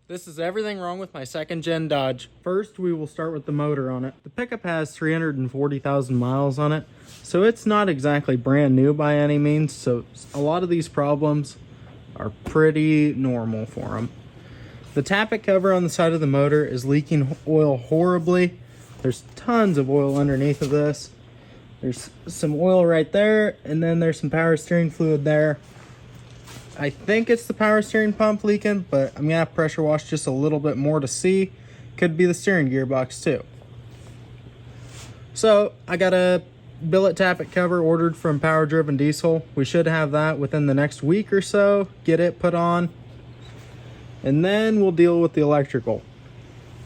This is everything wrong with my second gen Dodge. First, we will start with the motor on it. The pickup has 340,000 miles on it, so it's not exactly brand new by any means, so a lot of these problems are pretty normal for them. The tappet cover on the side of the motor is leaking oil horribly. There's tons of oil underneath of this. There's some oil right there, and then there's some power steering fluid there. I think it's the power steering pump leaking, but I'm gonna have to pressure wash just a little bit more to see. Could be the steering gearbox too. So I got a billet tappet cover ordered from Power Driven Diesel. We should have that within the next week or so. Get it put on, and then we'll deal with the electrical.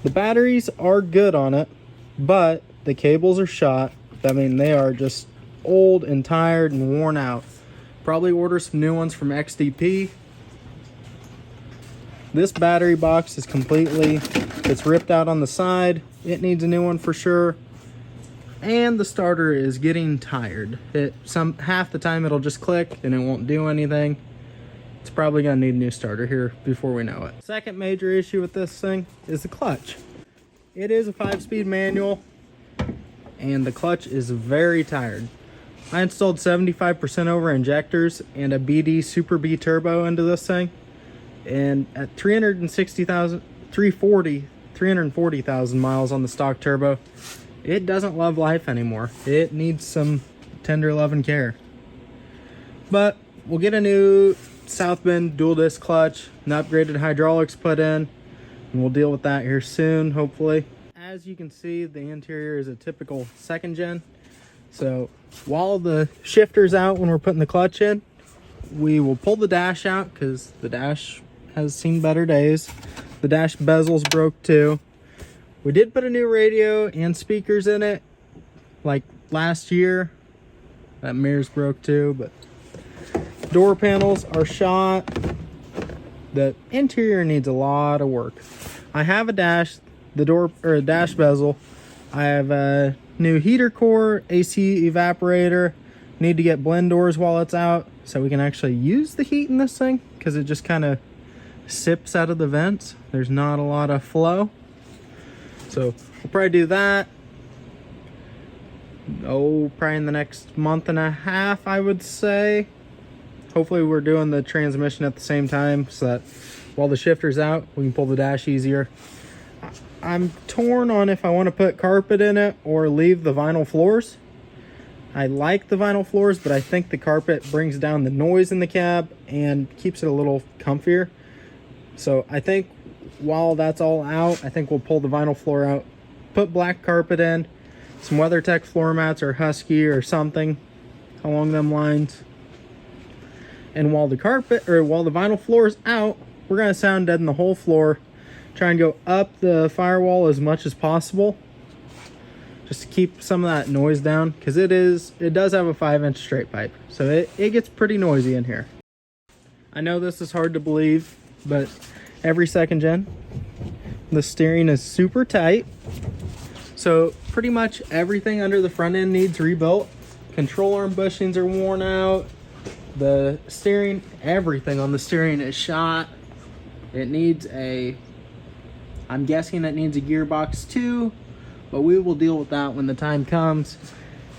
The batteries are good on it, but the cables are shot. I mean, they are just old and tired and worn out. Probably order some new ones from XDP. This battery box is it's ripped out on the side. It needs a new one for sure. And the starter is getting tired. Half the time it'll just click and it won't do anything. It's probably gonna need a new starter here before we know it. Second major issue with this thing is the clutch. It is a 5-speed manual and the clutch is very tired. I installed 75% over injectors and a BD Super B turbo into this thing, and at 340,000 miles on the stock turbo, it doesn't love life anymore. It needs some tender love and care. But we'll get a new South Bend dual disc clutch and upgraded hydraulics put in, and we'll deal with that here soon, hopefully. As you can see, the interior is a typical second gen. So while the shifter's out when we're putting the clutch in, we will pull the dash out because the dash has seen better days. The dash bezel's broke too. We did put a new radio and speakers in it like last year. That mirror's broke too, but door panels are shot. The interior needs a lot of work. I have a dash, dash bezel. I have a new heater core, AC evaporator. Need to get blend doors while it's out so we can actually use the heat in this thing, because it just kind of sips out of the vents. There's not a lot of flow. So we'll probably do that. Probably in the next month and a half, I would say. Hopefully we're doing the transmission at the same time so that while the shifter's out, we can pull the dash easier. I'm torn on if I want to put carpet in it or leave the vinyl floors. I like the vinyl floors, but I think the carpet brings down the noise in the cab and keeps it a little comfier. So I think while that's all out, I think we'll pull the vinyl floor out, put black carpet in, some WeatherTech floor mats or Husky or something along them lines. And while the vinyl floor is out, we're going to sound deaden the whole floor. Try and go up the firewall as much as possible, just to keep some of that noise down, because it does have a 5-inch straight pipe, so it gets pretty noisy in here. I know this is hard to believe, but every second gen, the steering is super tight, so pretty much everything under the front end needs rebuilt. Control arm bushings are worn out. The steering, everything on the steering is shot. It needs I'm guessing it needs a gearbox too, but we will deal with that when the time comes.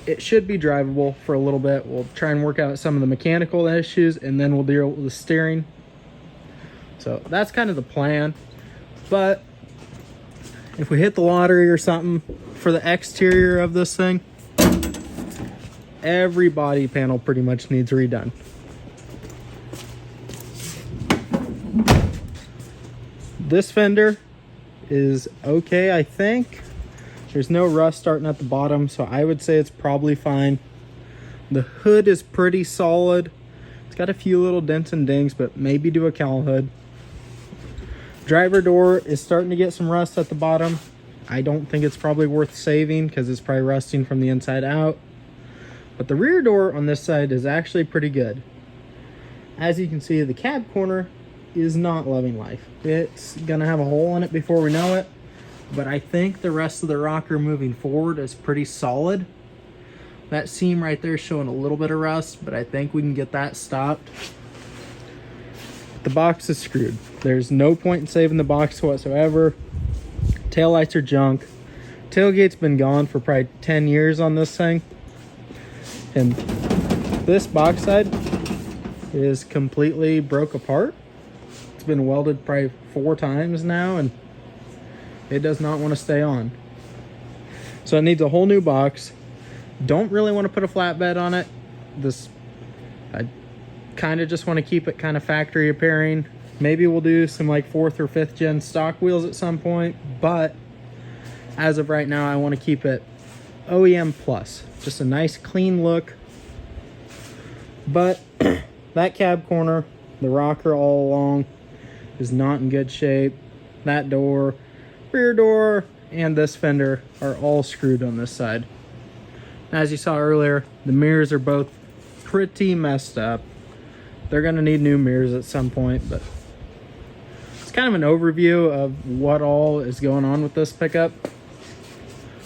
It should be drivable for a little bit. We'll try and work out some of the mechanical issues, and then we'll deal with the steering. So that's kind of the plan. But if we hit the lottery or something for the exterior of this thing, every body panel pretty much needs redone. This fender is okay, I think. There's no rust starting at the bottom, so I would say it's probably fine. The hood is pretty solid. It's got a few little dents and dings, but maybe do a cowl hood. Driver door is starting to get some rust at the bottom. I don't think it's probably worth saving because it's probably rusting from the inside out. But the rear door on this side is actually pretty good. As you can see, the cab corner is not loving life. It's gonna have a hole in it before we know it, but I think the rest of the rocker moving forward is pretty solid. That seam right there is showing a little bit of rust, but I think we can get that stopped. the box is screwed. There's no point in saving the box whatsoever. Taillights are junk. Tailgate's been gone for probably 10 years on this thing. And this box side is completely broke apart. It's been welded probably 4 times now, and it does not want to stay on. So it needs a whole new box. Don't really want to put a flatbed on it. I kind of just want to keep it kind of factory appearing. Maybe we'll do some like 4th or 5th gen stock wheels at some point, but as of right now, I want to keep it OEM plus. Just a nice clean look. But that cab corner, the rocker all along, is not in good shape. That door, rear door, and this fender are all screwed on this side. As you saw earlier, the mirrors are both pretty messed up. They're gonna need new mirrors at some point, but it's kind of an overview of what all is going on with this pickup.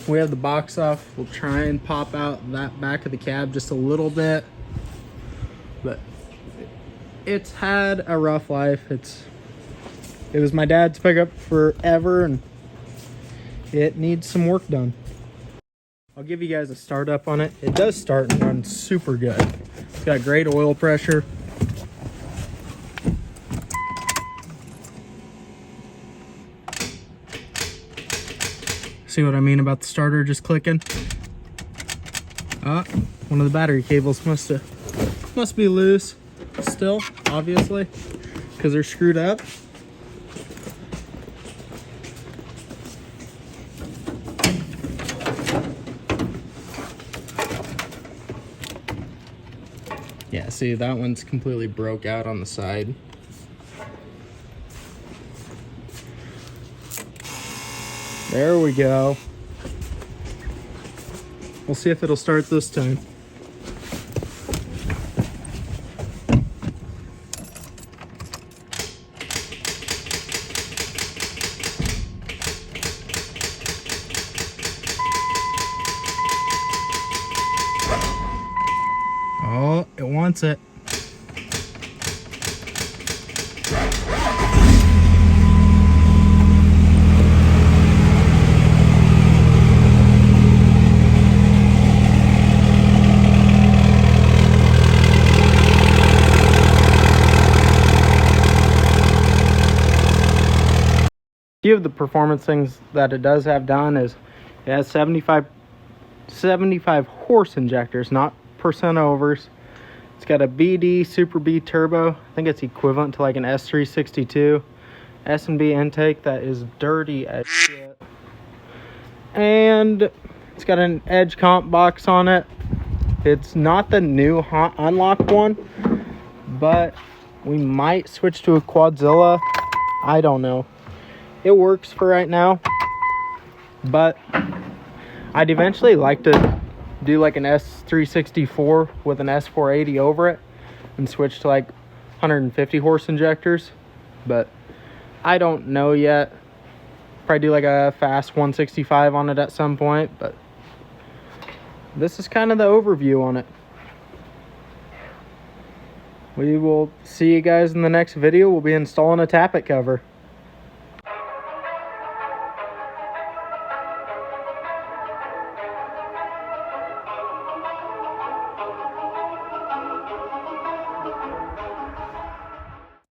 We have the box off. We'll try and pop out that back of the cab just a little bit, but it's had a rough life. It was my dad's pickup forever, and it needs some work done. I'll give you guys a start up on it. It does start and run super good. It's got great oil pressure. See what I mean about the starter just clicking? One of the battery cables must be loose still, obviously, because they're screwed up. Yeah, see, that one's completely broke out on the side. There we go. We'll see if it'll start this time. Oh, it wants it. Few of the performance things that it does have done is it has 75 horse injectors, not percent overs. It's got a BD Super B turbo. I think it's equivalent to like an S362. S&B intake that is dirty as shit. And it's got an edge comp box on it. It's not the new unlock one, but we might switch to a Quadzilla. I don't know. It works for right now, but I'd eventually like to do like an S364 with an S480 over it and switch to like 150 horse injectors, but I don't know yet. Probably do like a fast 165 on it at some point, but this is kind of the overview on it. We will see you guys in the next video. We'll be installing a tappet cover.